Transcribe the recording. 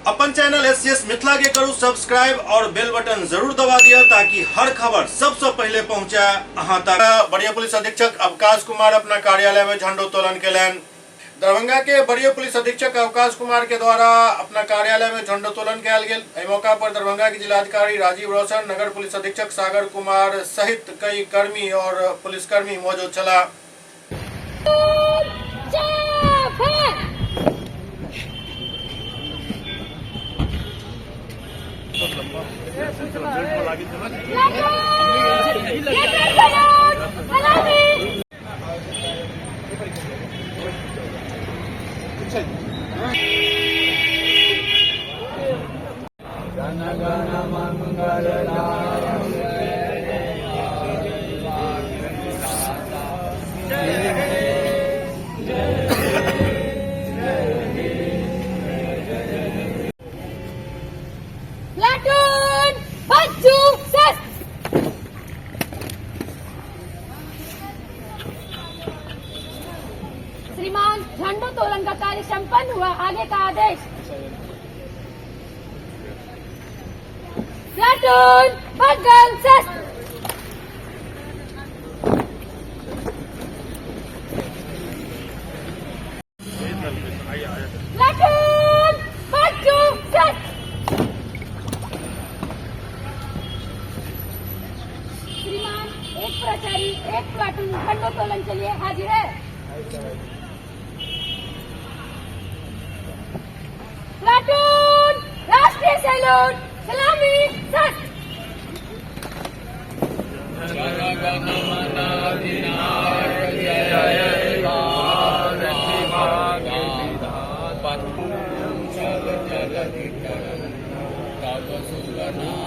अपन channel SCS Mithila के करू subscribe और बेल बटन जरूर दबा दिया ताकि हर खबर सबसे पहले पहुंचे अहां तक। वरीय पुलिस अधीक्षक अवकाश कुमार अपना कार्यालय में झंडोत्तोलन केलन। दरभंगा के वरीय पुलिस अधीक्षक अवकाश कुमार के द्वारा अपना कार्यालय में झंडोत्तोलन किया गेल। एहि मौका पर दरभंगा के जिलाधिकारी राजीव रोशन, नगर पुलिस अधीक्षक सागर कुमार सहित कई कर्मी और पुलिसकर्मी मौजूद छला। श्रीमान, झंडोत्तोलन का कार्य संपन्न हुआ। आगे का आदेश। प्लाटून भगल शस्त्र। प्लाटून बच्चू शस्त्र। श्रीमान, एक प्रचारी एक प्लाटून झंडोत्तोलन के लिए हाजिर है। प्लाटून राष्ट्रीय सैल्यूट सलामी शस्त्र। जय